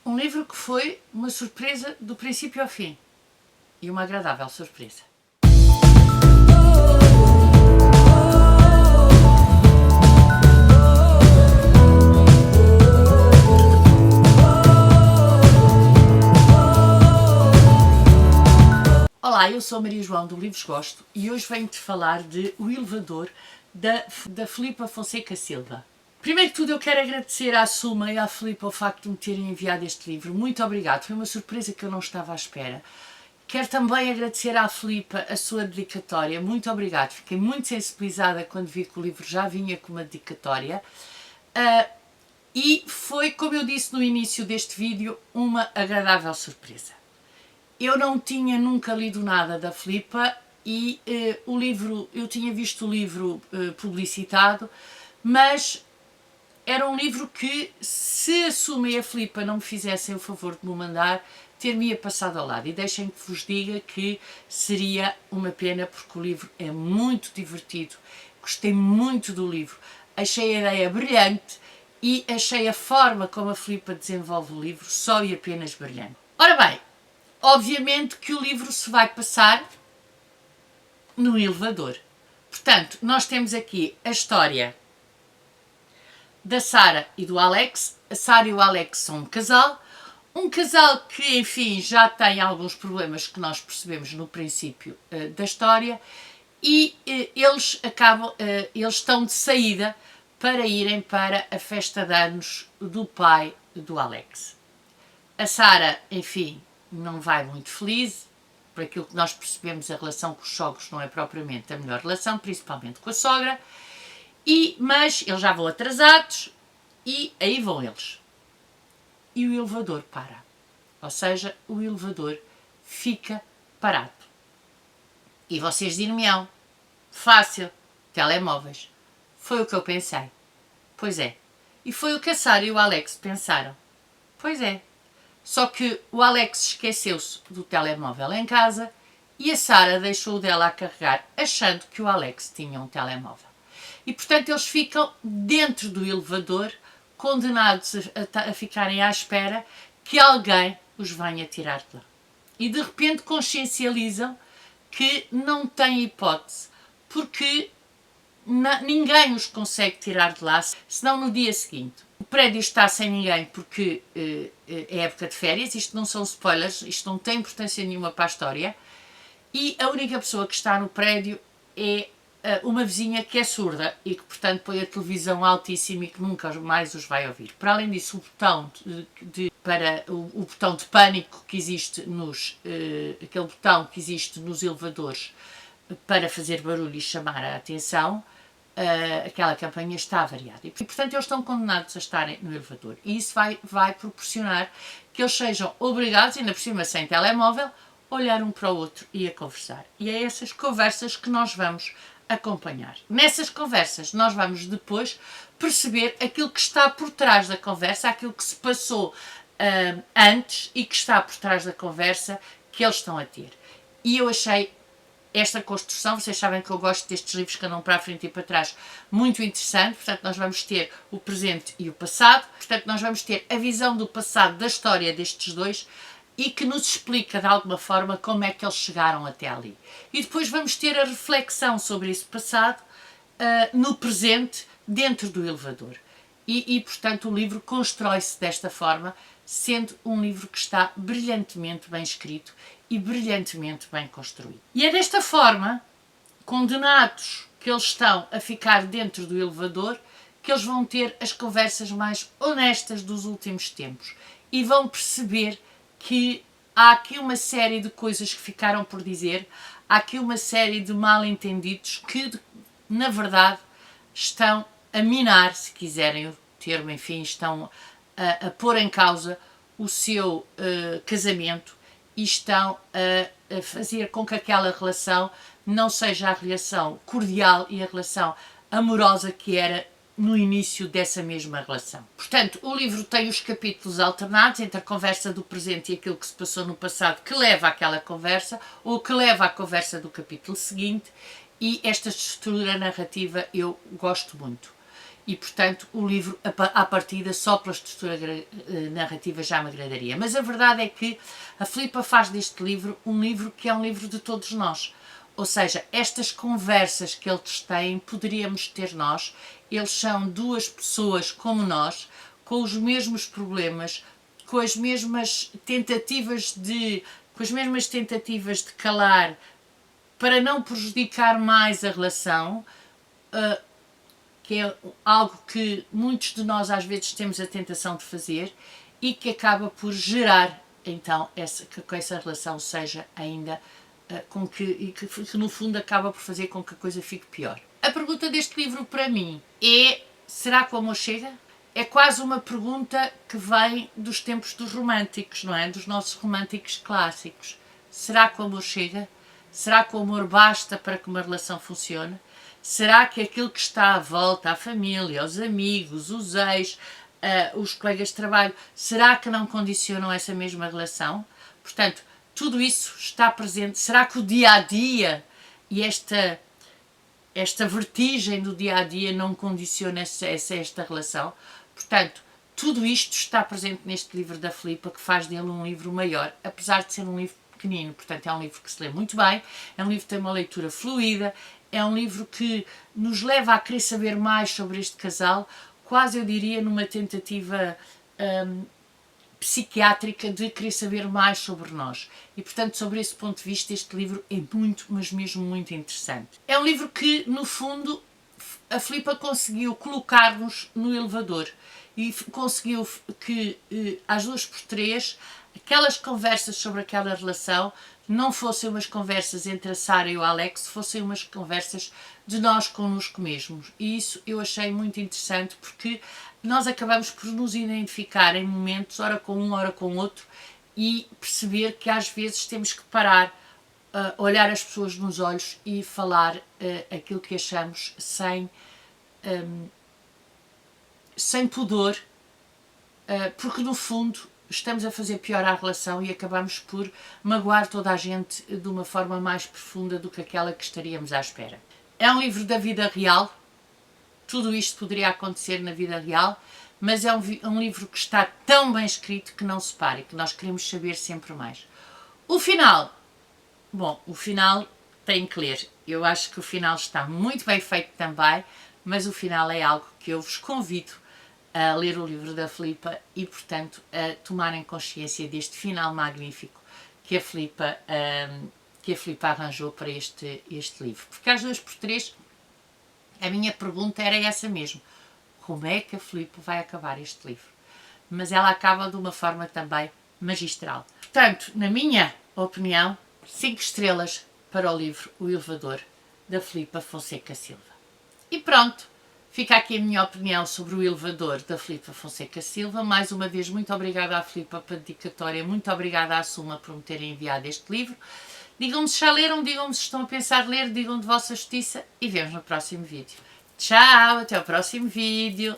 Um livro que foi uma surpresa do princípio ao fim. E uma agradável surpresa. Olá, eu sou a Maria João do Livros Gosto e hoje venho-te falar de O Elevador da Filipa Fonseca Silva. Primeiro de tudo eu quero agradecer à Suma e à Filipa o facto de me terem enviado este livro. Muito obrigado, foi uma surpresa que eu não estava à espera. Quero também agradecer à Filipa a sua dedicatória, muito obrigado. Fiquei muito sensibilizada quando vi que o livro já vinha com uma dedicatória. E foi, como eu disse no início deste vídeo, uma agradável surpresa. Eu não tinha nunca lido nada da Filipa e eu tinha visto o livro publicitado, mas era um livro que, se a Suma e a Filipa não me fizessem o favor de me mandar, ter-me-ia passado ao lado. E deixem que vos diga que seria uma pena, porque o livro é muito divertido, gostei muito do livro, achei a ideia brilhante e achei a forma como a Filipa desenvolve o livro só e apenas brilhante. Ora bem, obviamente que o livro se vai passar no elevador. Portanto, nós temos aqui a história da Sara e do Alex. A Sara e o Alex são um casal que, enfim, já tem alguns problemas que nós percebemos no princípio da história, e eles estão de saída para irem para a festa de anos do pai do Alex. A Sara, enfim, não vai muito feliz. Por aquilo que nós percebemos, a relação com os sogros não é propriamente a melhor relação, principalmente com a sogra. Mas eles já vão atrasados e aí vão eles. E o elevador para. Ou seja, o elevador fica parado. E vocês dirão-me-ão, fácil, telemóveis. Foi o que eu pensei. Pois é. E foi o que a Sara e o Alex pensaram. Pois é. Só que o Alex esqueceu-se do telemóvel em casa e a Sara deixou o dela a carregar, achando que o Alex tinha um telemóvel. E, portanto, eles ficam dentro do elevador, condenados a ficarem à espera que alguém os venha tirar de lá. E, de repente, consciencializam que não têm hipótese, porque ninguém os consegue tirar de lá, senão no dia seguinte. O prédio está sem ninguém porque é época de férias, isto não são spoilers, isto não tem importância nenhuma para a história, e a única pessoa que está no prédio é uma vizinha que é surda e que, portanto, põe a televisão altíssima e que nunca mais os vai ouvir. Para além disso, o botão de pânico que existe aquele botão que existe nos elevadores para fazer barulho e chamar a atenção, aquela campanha está avariada. E, portanto, eles estão condenados a estarem no elevador. E isso vai proporcionar que eles sejam obrigados, ainda por cima sem telemóvel, a olhar um para o outro e a conversar. E é essas conversas que nós vamos acompanhar. Nessas conversas nós vamos depois perceber aquilo que está por trás da conversa, aquilo que se passou antes e que está por trás da conversa que eles estão a ter. E eu achei esta construção, vocês sabem que eu gosto destes livros que andam para a frente e para trás, muito interessante. Portanto, nós vamos ter o presente e o passado, portanto nós vamos ter a visão do passado da história destes dois e que nos explica de alguma forma como é que eles chegaram até ali. E depois vamos ter a reflexão sobre esse passado no presente, dentro do elevador. Portanto, o livro constrói-se desta forma, sendo um livro que está brilhantemente bem escrito e brilhantemente bem construído. E é desta forma, condenados que eles estão a ficar dentro do elevador, que eles vão ter as conversas mais honestas dos últimos tempos e vão perceber que há aqui uma série de coisas que ficaram por dizer, há aqui uma série de mal-entendidos que, na verdade, estão a minar, se quiserem o termo, enfim, estão a pôr em causa o seu casamento e estão a fazer com que aquela relação não seja a relação cordial e a relação amorosa que era no início dessa mesma relação. Portanto, o livro tem os capítulos alternados entre a conversa do presente e aquilo que se passou no passado que leva àquela conversa, ou que leva à conversa do capítulo seguinte, e esta estrutura narrativa eu gosto muito. e, portanto, o livro, à partida, só pela estrutura narrativa já me agradaria. Mas a verdade é que a Filipa faz deste livro um livro que é um livro de todos nós. Ou seja, estas conversas que eles têm, poderíamos ter nós. Eles são duas pessoas como nós, com os mesmos problemas, com as mesmas tentativas de calar para não prejudicar mais a relação, que é algo que muitos de nós às vezes temos a tentação de fazer e que acaba por gerar então que essa relação seja ainda que no fundo acaba por fazer com que a coisa fique pior. A pergunta deste livro para mim é: será que o amor chega? É quase uma pergunta que vem dos tempos dos românticos, não é? Dos nossos românticos clássicos. Será que o amor chega? Será que o amor basta para que uma relação funcione? Será que aquilo que está à volta, a família, os amigos, os ex, os colegas de trabalho, será que não condicionam essa mesma relação? Portanto, tudo isso está presente. Será que o dia-a-dia e esta vertigem do dia-a-dia não condiciona esta relação? Portanto, tudo isto está presente neste livro da Filipa, que faz dele um livro maior, apesar de ser um livro pequenino. Portanto, é um livro que se lê muito bem, é um livro que tem uma leitura fluida, é um livro que nos leva a querer saber mais sobre este casal, quase eu diria numa tentativa psiquiátrica de querer saber mais sobre nós. E, portanto, sobre esse ponto de vista, este livro é muito, mas mesmo muito interessante. É um livro que, no fundo, a Filipa conseguiu colocar-nos no elevador e conseguiu que, às 2x3, aquelas conversas sobre aquela relação não fossem umas conversas entre a Sara e o Alex, fossem umas conversas de nós connosco mesmos. E isso eu achei muito interessante, porque nós acabamos por nos identificar em momentos, ora com um, ora com outro, e perceber que às vezes temos que parar, olhar as pessoas nos olhos e falar aquilo que achamos sem pudor, porque no fundo estamos a fazer pior à relação e acabamos por magoar toda a gente de uma forma mais profunda do que aquela que estaríamos à espera. É um livro da vida real, tudo isto poderia acontecer na vida real, mas é um livro que está tão bem escrito que não se pare, que nós queremos saber sempre mais. O final, bom, o final tem que ler. Eu acho que o final está muito bem feito também, mas o final é algo que eu vos convido a ler o livro da Filipa e, portanto, a tomarem consciência deste final magnífico que a Filipa arranjou para este livro. Porque às 2x3 a minha pergunta era essa mesmo: como é que a Filipa vai acabar este livro? Mas ela acaba de uma forma também magistral. Portanto, na minha opinião, 5 estrelas para o livro O Elevador, da Filipa Fonseca Silva. E pronto, fica aqui a minha opinião sobre O Elevador, da Filipa Fonseca Silva. Mais uma vez, muito obrigada à Filipa pela dedicatória, muito obrigada à Suma por me terem enviado este livro. Digam-me se já leram, digam-me se estão a pensar ler, digam de vossa justiça e vemos no próximo vídeo. Tchau, até o próximo vídeo.